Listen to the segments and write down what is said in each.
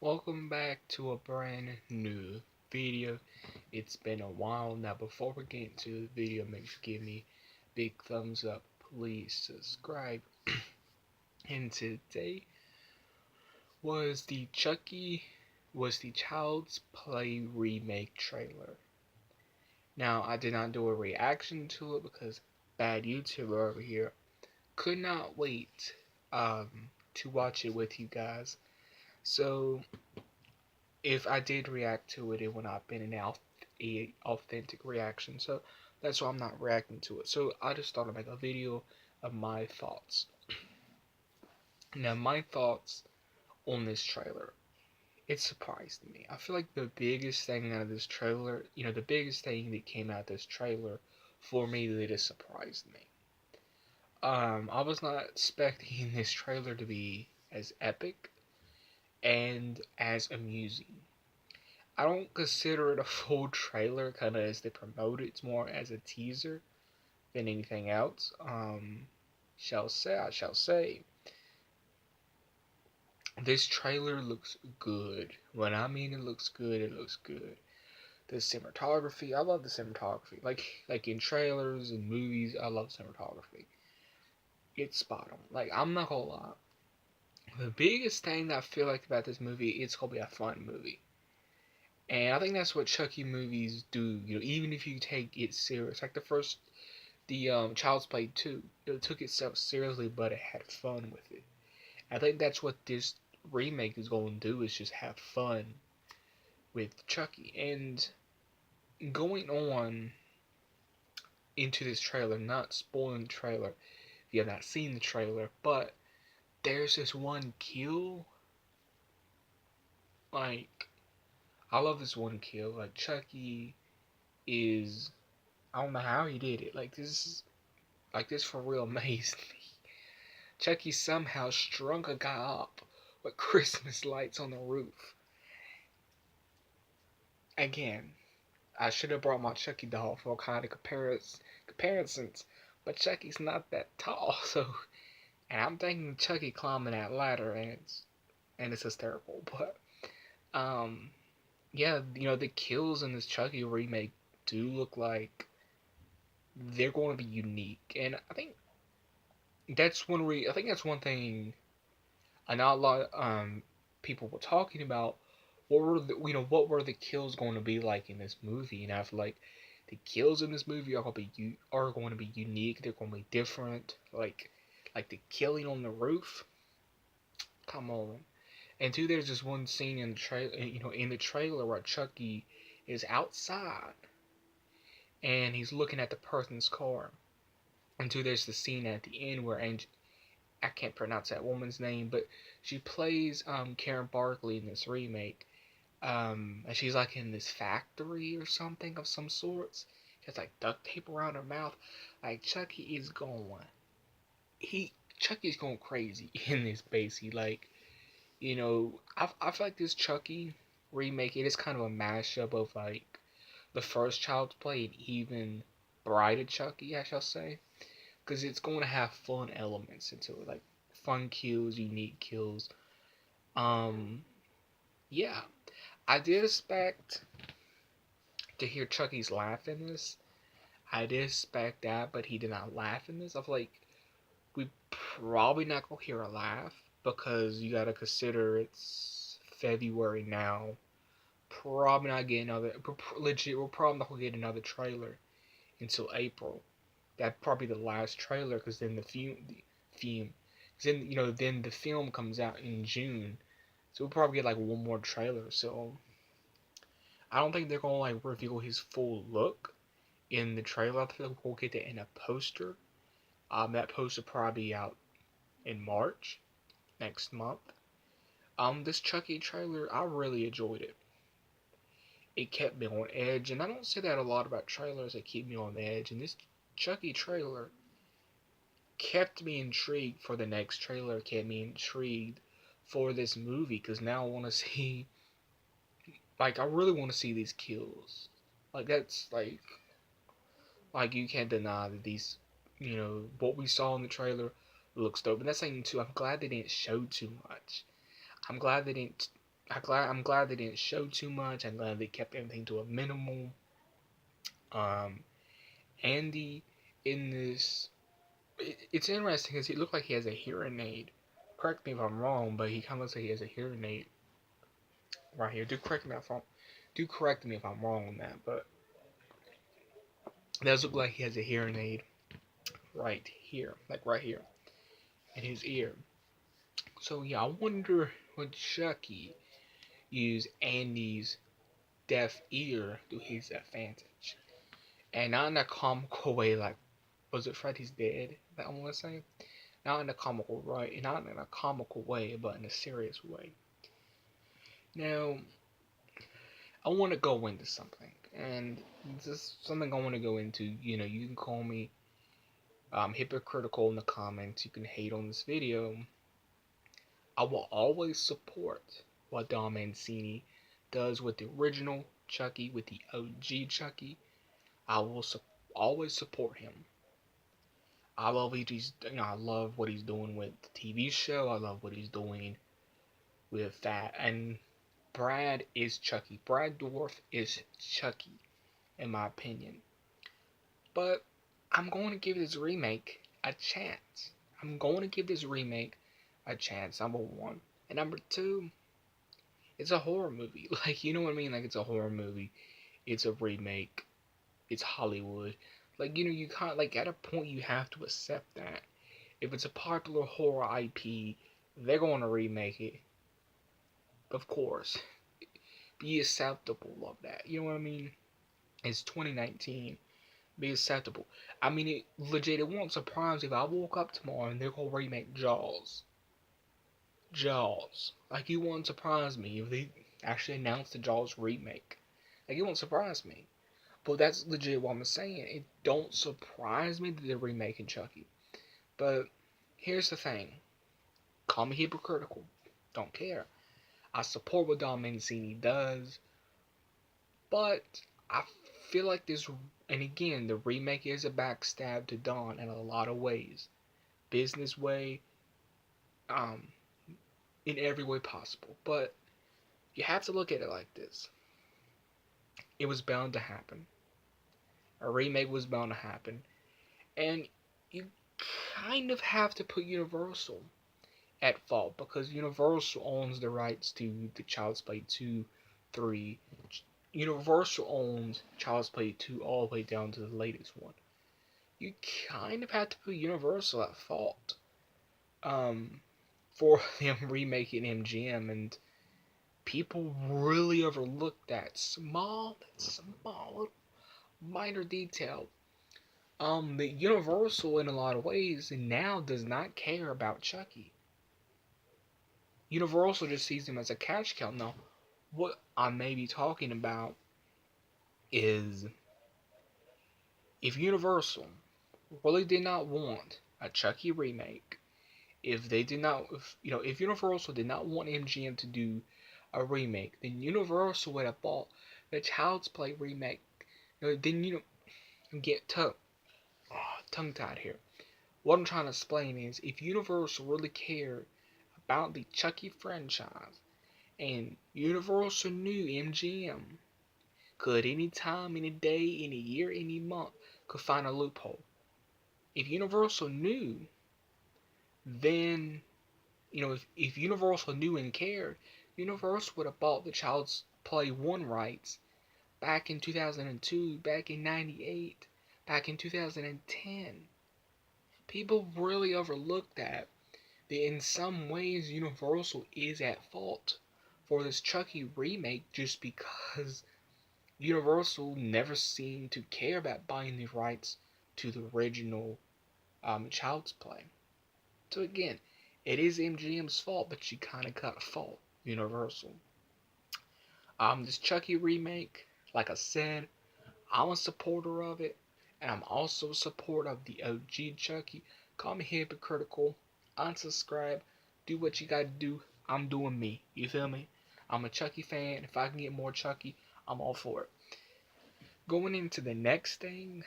Welcome back to a brand new video. It's been a while now. Before we get into the video, make sure to give me a big thumbs up. Please subscribe. And today was the Child's Play remake trailer. Now I did not do a reaction to it because bad YouTuber over here could not wait to watch it with you guys. So if I did react to it, it would not have been an authentic reaction. So that's why I'm not reacting to it. So I just thought I'd make a video of my thoughts. Now, my thoughts on this trailer. It surprised me. I feel like the biggest thing out of this trailer, the biggest thing that came out of this trailer for me that it surprised me. I was not expecting this trailer to be as epic and as amusing. I don't consider it a full trailer, kind of as they promote it. It's more as a teaser than anything else. I shall say, this trailer looks good. When I mean it looks good, it looks good. The cinematography, I love the cinematography. Like in trailers and movies, I love cinematography. It's spot on. Like, I'm not gonna lie. The biggest thing that I feel like about this movie, it's gonna be a fun movie. And I think that's what Chucky movies do. Even if you take it serious, like the Child's Play 2, it took itself seriously, but it had fun with it. I think that's what this remake is going to do, is just have fun with Chucky. And going on into this trailer, not spoiling the trailer if you have not seen the trailer, but there's this one kill. Like, I love this one kill. Like, Chucky is, I don't know how he did it. This for real amazed me. Chucky somehow strung a guy up with Christmas lights on the roof. Again, I should have brought my Chucky doll for kind of comparisons, but Chucky's not that tall, so, and I'm thinking Chucky climbing that ladder, and it's hysterical. But yeah, the kills in this Chucky remake do look like they're going to be unique, and I think that's one thing. Not a lot people were talking about what were the kills going to be like in this movie, and I feel like the kills in this movie are going to be unique. They're going to be different. Like the killing on the roof. Come on. And two, there's this one scene in the trailer where Chucky is outside and he's looking at the person's car. And two, there's the scene at the end where I can't pronounce that woman's name, but she plays Karen Barkley in this remake. And she's like in this factory or something of some sorts. She has like duct tape around her mouth. Like Chucky's going crazy in this basically. Like, I feel like this Chucky remake, it is kind of a mashup of like the first Child's Play and even Bride of Chucky, I shall say, because it's going to have fun elements into it, like fun kills, unique kills. Um, yeah, I did expect to hear Chucky's laugh in this. I did expect that, but he did not laugh in this. I feel like we probably not gonna hear a laugh because you gotta consider it's February now. Probably not get another legit. We're probably not gonna get another trailer until April. That'd probably be the last trailer because then then the film comes out in June, so we'll probably get like one more trailer. So I don't think they're gonna like reveal his full look in the trailer. I think we'll get that in a poster. That poster probably be out in March next month. This Chucky trailer, I really enjoyed it. It kept me on edge, and I don't say that a lot about trailers that keep me on edge. And this Chucky trailer kept me intrigued for the next trailer, kept me intrigued for this movie, because now I want to see, I really want to see these kills. That's like you can't deny that what we saw in the trailer looks dope. And that's something too, I'm glad they didn't show too much. I'm glad they didn't I'm glad they didn't show too much. I'm glad they kept everything to a minimal. Um, Andy in this, it's interesting because he looked like he has a hearing aid. Correct me if I'm wrong, but he kind of looks like he has a hearing aid right here. Do correct me if I'm wrong on that, but it does look like he has a hearing aid right here, like right here in his ear. So yeah, I wonder would Chucky use Andy's deaf ear to his advantage, and not in a comical way like was it Freddy's Dead that I want to say, not in a comical right, not in a comical way, but in a serious way. Now I want to go into something, and this is something I want to go into. You know, you can call me hypocritical in the comments. You can hate on this video. I will always support what Don Mancini does with the original Chucky, with the OG Chucky. I will always support him. I love what he's doing with the TV show. I love what he's doing with that. And Brad is Chucky. Brad Dourif is Chucky, in my opinion. But I'm going to give this remake a chance. I'm going to give this remake a chance, number one. And number two, it's a horror movie. Like, you know what I mean? Like, it's a horror movie. It's a remake. It's Hollywood. Like, you know, you can't, like, at a point you have to accept that. If it's a popular horror IP, they're going to remake it. Of course. Be acceptable of that. You know what I mean? It's 2019. Be acceptable. I mean, it legit, it won't surprise me if I woke up tomorrow and they're going to remake Jaws. Jaws. Like, it won't surprise me if they actually announced the Jaws remake. Like, it won't surprise me. But that's legit what I'm saying. It don't surprise me that they're remaking Chucky. But here's the thing. Call me hypocritical. Don't care. I support what Don Mancini does. But I feel like this, and again, the remake is a backstab to Don in a lot of ways. Business way, um, in every way possible. But you have to look at it like this. It was bound to happen. A remake was bound to happen. And you kind of have to put Universal at fault because Universal owns the rights to the Child's Play 2, 3. Universal owns Child's Play 2 all the way down to the latest one. You kind of have to put Universal at fault for them remaking MGM, and people really overlook that small minor detail. The Universal in a lot of ways now does not care about Chucky. Universal just sees him as a cash cow. Now, what I may be talking about is if Universal really did not want a Chucky remake, if they did not, if Universal did not want MGM to do a remake, then Universal would have bought the Child's Play remake. Then get tongue tied here. What I'm trying to explain is if Universal really cared about the Chucky franchise, and Universal knew MGM could any time, any day, any year, any month could find a loophole. If Universal knew, then if Universal knew and cared, Universal would have bought the Child's Play 1 rights back in 2002, back in 98, back in 2010. People really overlook that in some ways Universal is at fault for this Chucky remake just because Universal never seemed to care about buying the rights to the original Child's Play. So again, it is MGM's fault, but you kind of got to fault Universal. This Chucky remake, like I said, I'm a supporter of it, and I'm also a supporter of the OG Chucky. Call me hypocritical, unsubscribe, do what you gotta do. I'm doing me. You feel me? I'm a Chucky fan. If I can get more Chucky, I'm all for it. Going into the next thing,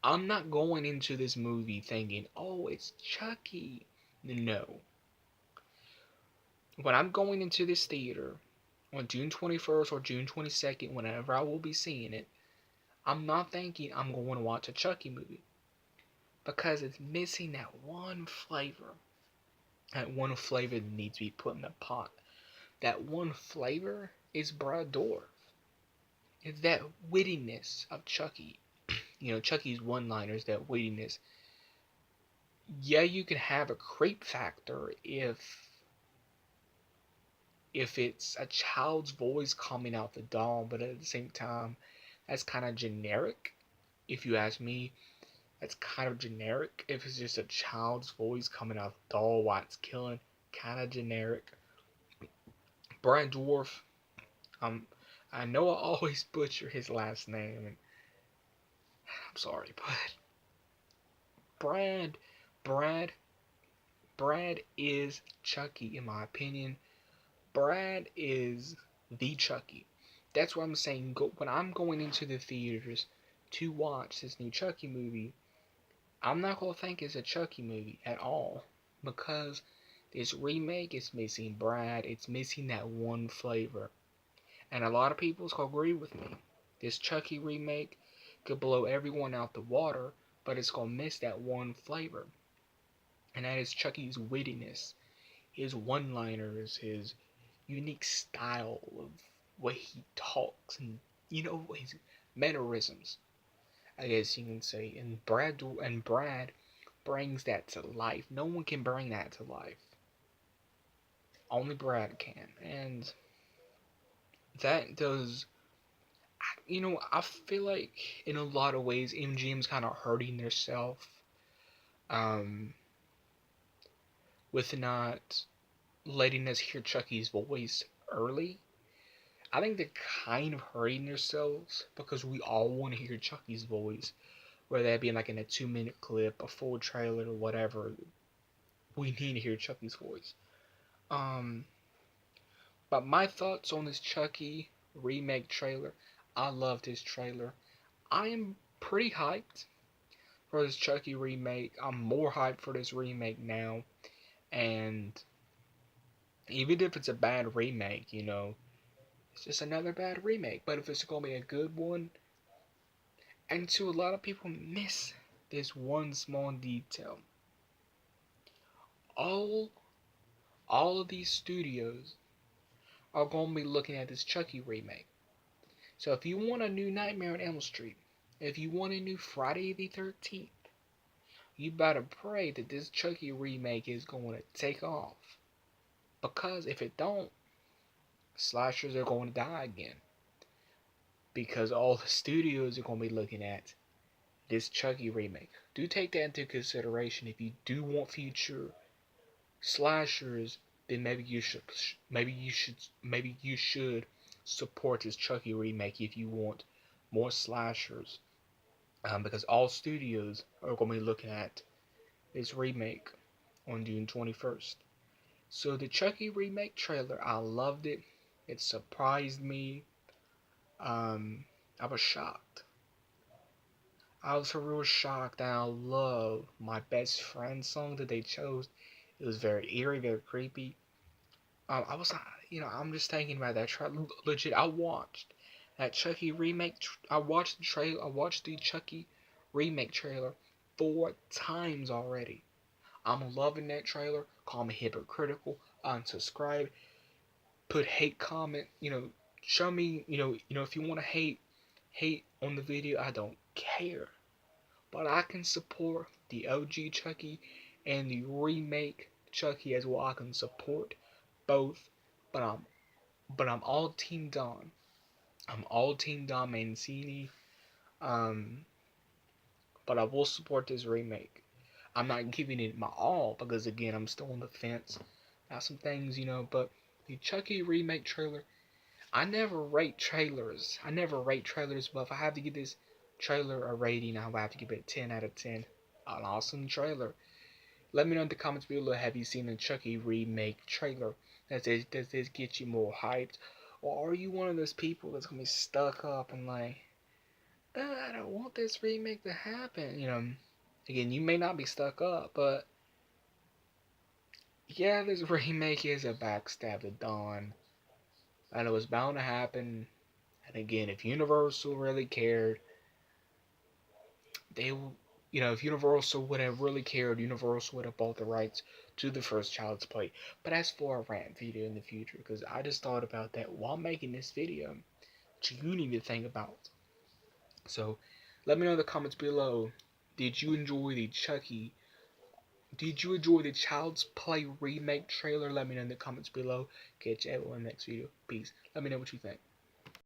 I'm not going into this movie thinking, oh, it's Chucky. No. When I'm going into this theater, on June 21st or June 22nd, whenever I will be seeing it, I'm not thinking I'm going to watch a Chucky movie because it's missing that one flavor. That one flavor that needs to be put in the pot. That one flavor is Brad Dorf. It's that wittiness of Chucky. Chucky's one-liners, that wittiness. Yeah, you can have a creep factor if it's a child's voice coming out the doll, but at the same time, that's kind of generic. If you ask me, that's kind of generic. If it's just a child's voice coming out the doll while it's killing, kind of generic. Brian Dwarf, um, I know I always butcher his last name, and I'm sorry, but Brad, Brad, Brad is Chucky in my opinion. Brad is the Chucky. That's what I'm saying. When I'm going into the theaters to watch this new Chucky movie, I'm not gonna think it's a Chucky movie at all because this remake is missing Brad. It's missing that one flavor, and a lot of people gonna agree with me. This Chucky remake could blow everyone out the water, but it's gonna miss that one flavor, and that is Chucky's wittiness, his one-liners, his unique style of way he talks, and his mannerisms, I guess you can say. And Brad brings that to life. No one can bring that to life. Only Brad can, and that does. I feel like in a lot of ways MGM's kind of hurting themselves, um, with not letting us hear Chucky's voice early. I think they're kind of hurting themselves because we all want to hear Chucky's voice, whether that be like in a 2-minute clip, a full trailer, or whatever. We need to hear Chucky's voice. Um, but my thoughts on this Chucky remake trailer. I love this trailer. I am pretty hyped for this Chucky remake. I'm more hyped for this remake now. And even if it's a bad remake, it's just another bad remake. But if it's going to be a good one, and to a lot of people miss this one small detail. All all of these studios are going to be looking at this Chucky remake. So if you want a new Nightmare on Elm Street, if you want a new Friday the 13th, you better pray that this Chucky remake is going to take off. Because if it don't, slashers are going to die again. Because all the studios are going to be looking at this Chucky remake. Do take that into consideration. If you do want future slashers, then maybe you should support this Chucky remake if you want more slashers. Because all studios are going to be looking at this remake on June 21st. So the Chucky remake trailer, I loved it. It surprised me. I was shocked. I was for real shocked, and I love my best friend song that they chose. It was very eerie, very creepy. I was, I'm just thinking about that trailer. Legit, I watched that Chucky remake. I watched the trailer. I watched the Chucky remake trailer 4 times already. I'm loving that trailer. Call me hypocritical. Unsubscribe. Put hate comment. Show me. If you want to hate on the video. I don't care. But I can support the OG Chucky and the remake Chucky as well. I can support both, but I'm all Team Don. I'm all Team Don Mancini. Um, but I will support this remake. I'm not giving it my all because again I'm still on the fence about some things, But the Chucky remake trailer, I never rate trailers. But if I have to give this trailer a rating, I would have to give it a 10 out of 10. An awesome trailer. Let me know in the comments below, have you seen the Chucky remake trailer? Does this get you more hyped? Or are you one of those people that's going to be stuck up and like, I don't want this remake to happen? Again, you may not be stuck up, but yeah, this remake is a backstab to Dawn. and it was bound to happen. And again, if Universal really cared, they, if Universal would have really cared, Universal would have bought the rights to the first Child's Play. But that's for a rant video in the future, because I just thought about that while making this video, which you need to think about. So, let me know in the comments below. Did you enjoy the Chucky? Did you enjoy the Child's Play remake trailer? Let me know in the comments below. Catch everyone in the next video. Peace. Let me know what you think.